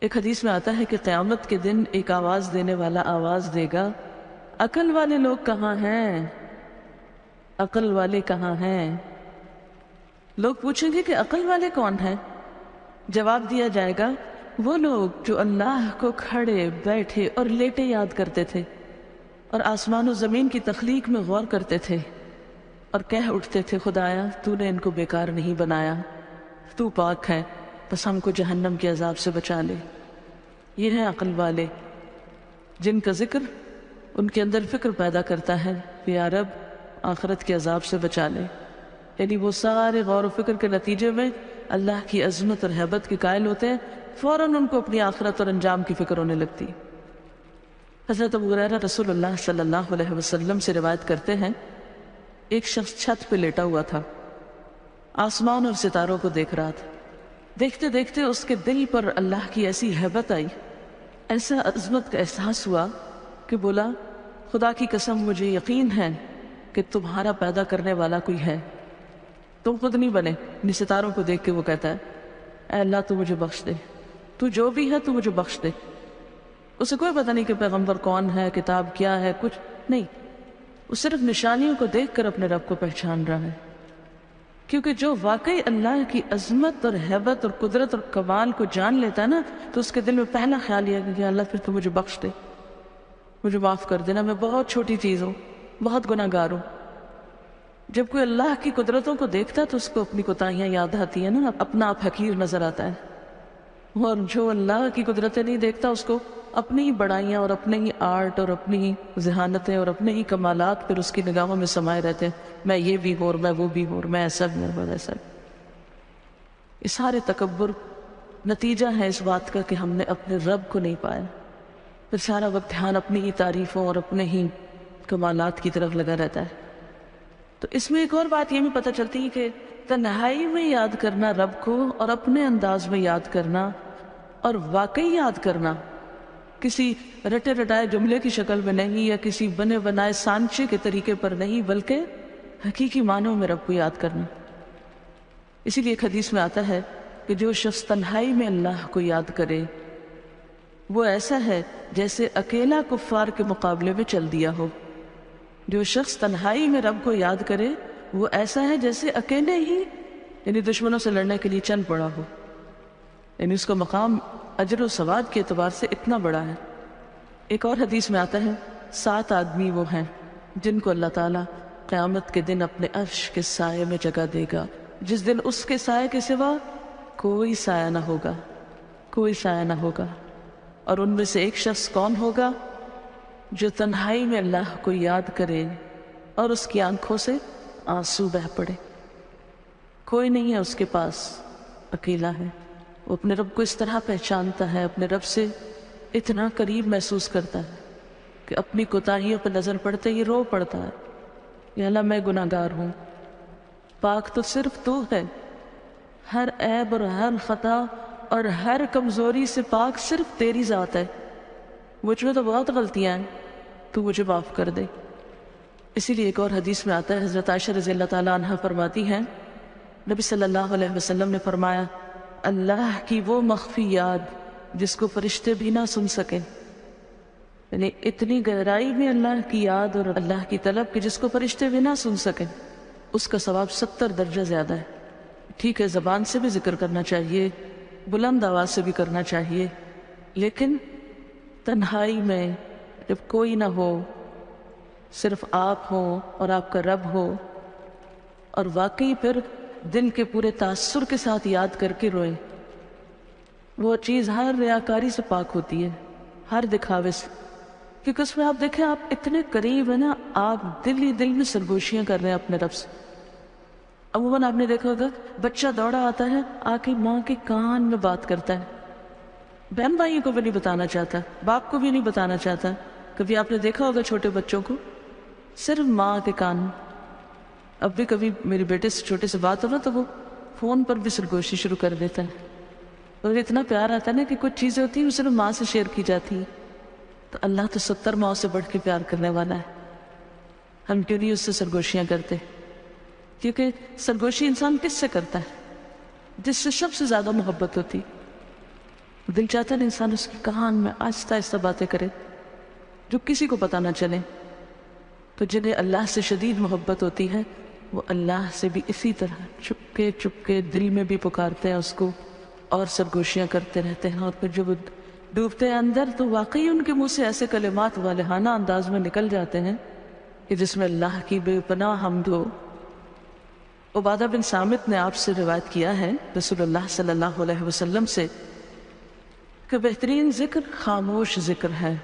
ایک حدیث میں آتا ہے کہ قیامت کے دن ایک آواز دینے والا آواز دے گا، عقل والے لوگ کہاں ہیں؟ عقل والے کہاں ہیں؟ لوگ پوچھیں گے کہ عقل والے کون ہیں؟ جواب دیا جائے گا، وہ لوگ جو اللہ کو کھڑے بیٹھے اور لیٹے یاد کرتے تھے، اور آسمان و زمین کی تخلیق میں غور کرتے تھے، اور کہہ اٹھتے تھے، خدایا تو نے ان کو بیکار نہیں بنایا، تو پاک ہے، بس ہم کو جہنم کے عذاب سے بچا لے۔ یہ ہیں عقل والے، جن کا ذکر ان کے اندر فکر پیدا کرتا ہے کہ یا رب آخرت کے عذاب سے بچا لے۔ یعنی وہ سارے غور و فکر کے نتیجے میں اللہ کی عظمت اور ہیبت کے قائل ہوتے ہیں، فوراً ان کو اپنی آخرت اور انجام کی فکر ہونے لگتی۔ حضرت ابو ہریرہ رسول اللہ صلی اللہ علیہ وسلم سے روایت کرتے ہیں، ایک شخص چھت پہ لیٹا ہوا تھا، آسمان اور ستاروں کو دیکھ رہا تھا۔ دیکھتے دیکھتے اس کے دل پر اللہ کی ایسی ہیبت آئی، ایسا عظمت کا احساس ہوا کہ بولا، خدا کی قسم مجھے یقین ہے کہ تمہارا پیدا کرنے والا کوئی ہے، تم خود نہیں بنے۔ اپنے ستاروں کو دیکھ کے وہ کہتا ہے، اے اللہ تو مجھے بخش دے، تو جو بھی ہے تو مجھے بخش دے۔ اسے کوئی پتہ نہیں کہ پیغمبر کون ہے، کتاب کیا ہے، کچھ نہیں، وہ صرف نشانیوں کو دیکھ کر اپنے رب کو پہچان رہا ہے۔ کیونکہ جو واقعی اللہ کی عظمت اور ہیبت اور قدرت اور کمال کو جان لیتا ہے نا، تو اس کے دل میں پہلا خیال یہ ہے کہ اللہ پھر تو مجھے بخش دے، مجھے معاف کر دینا، میں بہت چھوٹی چیز ہوں، بہت گناہ گار ہوں۔ جب کوئی اللہ کی قدرتوں کو دیکھتا ہے تو اس کو اپنی کوتاہیاں یاد آتی ہیں نا، اپنا آپ حقیر نظر آتا ہے۔ اور جو اللہ کی قدرتیں نہیں دیکھتا، اس کو اپنی ہی بڑائیاں اور اپنے ہی آرٹ اور اپنی ہی ذہانتیں اور اپنے ہی کمالات پھر اس کی نگاہوں میں سمائے رہتے ہیں، میں یہ بھی ہوں اور میں وہ بھی ہوں اور میں ایسا بھی ہوں اور ایسا بھی۔ یہ سارے تکبر نتیجہ ہے اس بات کا کہ ہم نے اپنے رب کو نہیں پایا، پھر سارا وقت دھیان اپنی ہی تعریفوں اور اپنے ہی کمالات کی طرف لگا رہتا ہے۔ تو اس میں ایک اور بات یہ بھی پتہ چلتی ہے کہ تنہائی میں یاد کرنا رب کو، اور اپنے انداز میں یاد کرنا اور واقعی یاد کرنا، کسی رٹے رٹائے جملے کی شکل میں نہیں یا کسی بنے بنائے سانچے کے طریقے پر نہیں، بلکہ حقیقی معنوں میں رب کو یاد کرنا۔ اسی لیے ایک حدیث میں آتا ہے کہ جو شخص تنہائی میں اللہ کو یاد کرے وہ ایسا ہے جیسے اکیلا کفار کے مقابلے میں چل دیا ہو۔ جو شخص تنہائی میں رب کو یاد کرے وہ ایسا ہے جیسے اکیلے ہی یعنی دشمنوں سے لڑنے کے لیے چل پڑا ہو، یعنی اس کا مقام اجر و ثواب کے اعتبار سے اتنا بڑا ہے۔ ایک اور حدیث میں آتا ہے 7 آدمی وہ ہیں جن کو اللہ تعالیٰ قیامت کے دن اپنے عرش کے سائے میں جگہ دے گا، جس دن اس کے سائے کے سوا کوئی سایہ نہ ہوگا، کوئی سایہ نہ ہوگا۔ اور ان میں سے ایک شخص کون ہوگا؟ جو تنہائی میں اللہ کو یاد کرے اور اس کی آنکھوں سے آنسو بہہ پڑے۔ کوئی نہیں ہے اس کے پاس، اکیلا ہے۔ وہ اپنے رب کو اس طرح پہچانتا ہے، اپنے رب سے اتنا قریب محسوس کرتا ہے کہ اپنی کوتاہیوں پہ نظر پڑتے یہ رو پڑتا ہے، یا اللہ میں گناہ گار ہوں، پاک تو صرف تو ہے، ہر عیب اور ہر خطا اور ہر کمزوری سے پاک صرف تیری ذات ہے، مجھ میں تو بہت غلطیاں ہیں، تو مجھے معاف کر دے۔ اسی لیے ایک اور حدیث میں آتا ہے، حضرت عائشہ رضی اللہ تعالیٰ عنہ فرماتی ہیں، نبی صلی اللہ علیہ وسلم نے فرمایا، اللہ کی وہ مخفی یاد جس کو فرشتے بھی نہ سن سکیں، یعنی اتنی گہرائی میں اللہ کی یاد اور اللہ کی طلب کہ جس کو فرشتے بھی نہ سن سکیں، اس کا ثواب 70 درجہ زیادہ ہے۔ ٹھیک ہے، زبان سے بھی ذکر کرنا چاہیے، بلند آواز سے بھی کرنا چاہیے، لیکن تنہائی میں جب کوئی نہ ہو، صرف آپ ہو اور آپ کا رب ہو، اور واقعی پھر دل کے پورے تاثر کے ساتھ یاد کر کے روئیں، وہ چیز ہر ریاکاری سے پاک ہوتی ہے، ہر دکھاوے سے۔ کیونکہ اس میں آپ دیکھیں آپ اتنے قریب ہیں نا، آپ دل ہی دل میں سرگوشیاں کر رہے ہیں اپنے رب سے۔ عموماً آپ نے دیکھا ہوگا بچہ دوڑا آتا ہے، آ کے ماں کے کان میں بات کرتا ہے، بہن بھائیوں کو بھی نہیں بتانا چاہتا، باپ کو بھی نہیں بتانا چاہتا۔ کبھی آپ نے دیکھا ہوگا چھوٹے بچوں کو صرف ماں کے کان میں۔ اب بھی کبھی میرے بیٹے سے چھوٹے سے بات ہو نا تو وہ فون پر بھی سرگوشی شروع کر دیتا ہے، اور اتنا پیار آتا ہے نا کہ کچھ چیزیں ہوتی ہیں وہ صرف ماں سے شیئر کی جاتی ہیں۔ تو اللہ تو 70 ماؤں سے بڑھ کے پیار کرنے والا ہے، ہم کیوں نہیں اس سے سرگوشیاں کرتے؟ کیونکہ سرگوشی انسان کس سے کرتا ہے؟ جس سے سب سے زیادہ محبت ہوتی، دل چاہتا ہے انسان اس کے کان میں آہستہ آہستہ باتیں کرے جو کسی کو پتہ نہ چلے. تو جنہیں اللہ سے شدید محبت ہوتی ہے وہ اللہ سے بھی اسی طرح چپکے چپکے دل میں بھی پکارتے ہیں اس کو اور سرگوشیاں کرتے رہتے ہیں. اور پھر جب ڈوبتے ہیں اندر تو واقعی ان کے منہ سے ایسے کلمات والہانہ انداز میں نکل جاتے ہیں کہ جس میں اللہ کی بے پناہ حمد ہو. عبادہ بن صامت نے آپ سے روایت کیا ہے رسول اللہ صلی اللہ علیہ وسلم سے کہ بہترین ذکر خاموش ذکر ہے،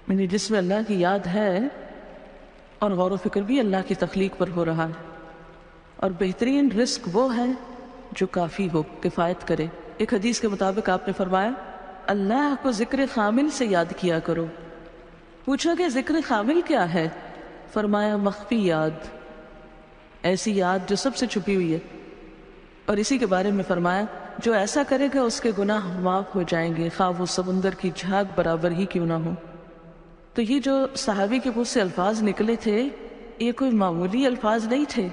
یعنی جس میں اللہ کی یاد ہے اور غور و فکر بھی اللہ کی تخلیق پر ہو رہا ہے. اور بہترین رزق وہ ہے جو کافی ہو، کفایت کرے. ایک حدیث کے مطابق آپ نے فرمایا اللہ کو ذکر خامل سے یاد کیا کرو. پوچھا کہ ذکر خامل کیا ہے؟ فرمایا مخفی یاد، ایسی یاد جو سب سے چھپی ہوئی ہے. اور اسی کے بارے میں فرمایا جو ایسا کرے گا اس کے گناہ معاف ہو جائیں گے خواہ وہ سمندر کی جھاگ برابر ہی کیوں نہ ہو. تو یہ جو صحابی کے منہ سے الفاظ نکلے تھے یہ کوئی معمولی الفاظ نہیں تھے،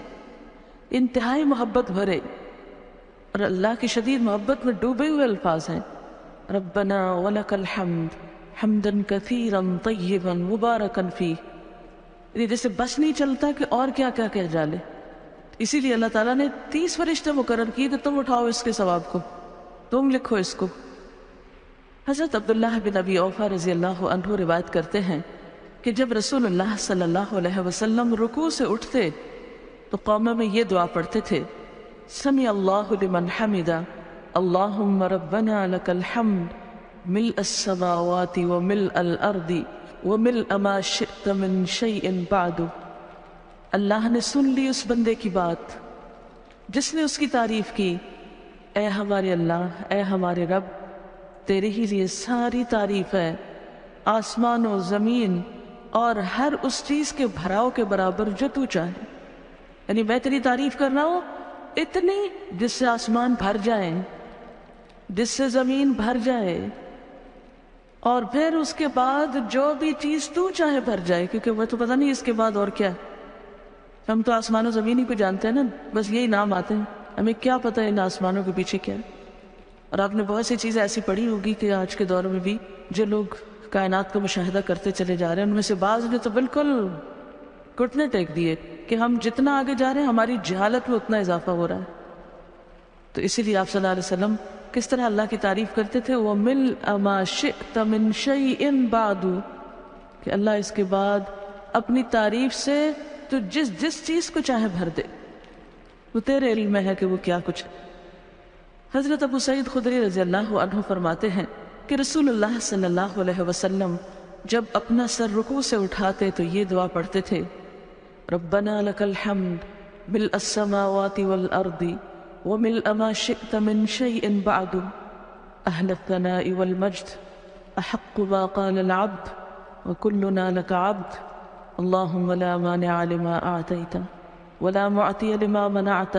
انتہائی محبت بھرے اور اللہ کی شدید محبت میں ڈوبے ہوئے الفاظ ہیں. ربنا ولک الحمد حمدا کثیرا طیبا مبارکا فیہ. یہ جیسے بس نہیں چلتا کہ اور کیا کیا کہہ جالے. اسی لیے اللہ تعالیٰ نے 30 فرشتے مقرر کیے کہ تم اٹھاؤ اس کے ثواب کو، تم لکھو اس کو. حضرت عبداللہ بن ابی اوفا رضی اللہ عنہ روایت کرتے ہیں کہ جب رسول اللہ صلی اللہ علیہ وسلم رکوع سے اٹھتے تو قوم میں یہ دعا پڑھتے تھے سمع اللہ لمن حمدہ اللہم ربنا لک الحمد ملء السماوات وملء الارض وملء ما شئت من شیء بعد. اللہ نے سن لی اس بندے کی بات جس نے اس کی تعریف کی. اے ہمارے اللہ، اے ہمارے رب، تیرے ہی لیے ساری تعریف ہے، آسمان و زمین اور ہر اس چیز کے بھراؤ کے برابر جو تو چاہے. یعنی میں تیری تعریف کر رہا ہوں اتنی جس سے آسمان بھر جائیں، جس سے زمین بھر جائے، اور پھر اس کے بعد جو بھی چیز تو چاہے بھر جائے، کیونکہ وہ تو پتہ نہیں اس کے بعد اور کیا. ہم تو آسمان و زمین ہی کو جانتے ہیں نا، بس یہی نام آتے ہیں، ہمیں کیا پتہ ہے ان آسمانوں کے پیچھے کیا ہے. اور آپ نے بہت سی چیزیں ایسی پڑھی ہوگی کہ آج کے دور میں بھی جو لوگ کائنات کا مشاہدہ کرتے چلے جا رہے ہیں ان میں سے بعض نے تو بالکل گھٹنے ٹیک دیے کہ ہم جتنا آگے جا رہے ہیں ہماری جہالت میں اتنا اضافہ ہو رہا ہے. تو اسی لیے آپ صلی اللہ علیہ وسلم کس طرح اللہ کی تعریف کرتے تھے وَمِلْءَ مَا شِئْتَ مِنْ شَيْءٍ بَعْدُ، کہ اللہ اس کے بعد اپنی تعریف سے تو جس چیز کو چاہے بھر دے، وہ تیرے علم میں ہے کہ وہ کیا کچھ ہے. حضرت ابو سعید خدری رضی اللہ عنہ فرماتے ہیں کہ رسول اللہ صلی اللہ علیہ وسلم جب اپنا سر رکوع سے اٹھاتے تو یہ دعا پڑھتے تھے ربنا لک الحمد ملء السماوات والارض وملء ما شئت من شيء بعد اهل الثناء والمجد احق ما قال العبد وكلنا لك عبد اللهم لا مانع لما اعطيت ولا معطي لما منعت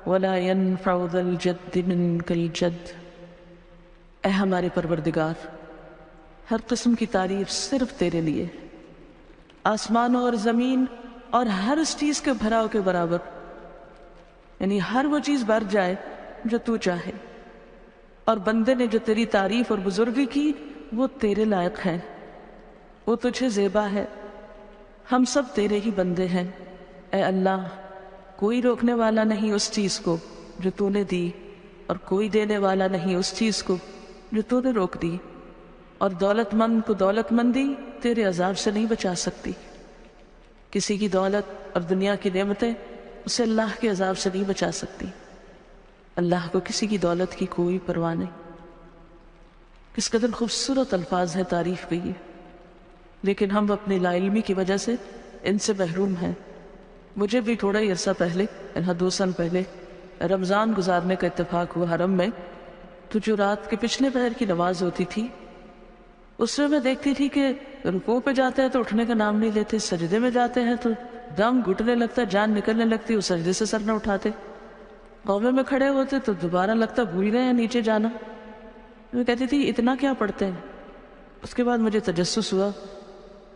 ولا ينفع ذا الجد منك الجد. اے ہمارے پروردگار، ہر قسم کی تعریف صرف تیرے لیے، آسمانوں اور زمین اور ہر اس چیز کے بھراؤ کے برابر، یعنی ہر وہ چیز بھر جائے جو تو چاہے. اور بندے نے جو تیری تعریف اور بزرگی کی وہ تیرے لائق ہے، وہ تجھے زیبا ہے. ہم سب تیرے ہی بندے ہیں. اے اللہ، کوئی روکنے والا نہیں اس چیز کو جو تو نے دی، اور کوئی دینے والا نہیں اس چیز کو جو تو نے روک دی. اور دولت مند کو دولت مندی تیرے عذاب سے نہیں بچا سکتی. کسی کی دولت اور دنیا کی نعمتیں اسے اللہ کے عذاب سے نہیں بچا سکتی. اللہ کو کسی کی دولت کی کوئی پرواہ نہیں. کس قدر خوبصورت الفاظ ہے تعریف کے یہ، لیکن ہم اپنی لا علمی کی وجہ سے ان سے محروم ہیں. مجھے بھی تھوڑا ہی عرصہ پہلے، 2 سال پہلے، رمضان گزارنے کا اتفاق ہوا حرم میں. تو جو رات کے پچھلے پہر کی نماز ہوتی تھی اس میں دیکھتی تھی کہ رکوع پہ جاتے ہیں تو اٹھنے کا نام نہیں لیتے، سجدے میں جاتے ہیں تو دم گھٹنے لگتا، جان نکلنے لگتی، وہ سجدے سے سر نہ اٹھاتے. قومے میں کھڑے ہوتے تو دوبارہ لگتا بھول گئے ہیں نیچے جانا. میں کہتی تھی اتنا کیا پڑھتے ہیں. اس کے بعد مجھے تجسس ہوا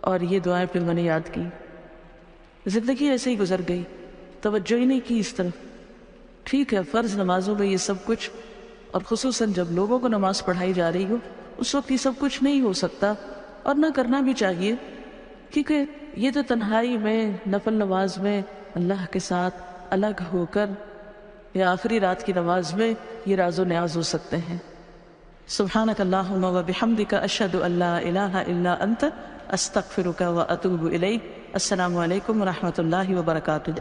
اور یہ دعائیں پھر میں نے یاد کی. زندگی ایسے ہی گزر گئی، توجہ ہی نہیں کی اس طرف. ٹھیک ہے فرض نمازوں میں یہ سب کچھ اور خصوصاً جب لوگوں کو نماز پڑھائی جا رہی ہو اس وقت یہ سب کچھ نہیں ہو سکتا اور نہ کرنا بھی چاہیے، کیونکہ یہ تو تنہائی میں نفل نماز میں اللہ کے ساتھ الگ ہو کر یا آخری رات کی نماز میں یہ راز و نیاز ہو سکتے ہیں۔ سبحانک اللہم و بحمدک اشہد ان لا الہ الا انت استغفرک و اتوب الیک۔ السلام علیکم و رحمۃ اللہ وبرکاتہ۔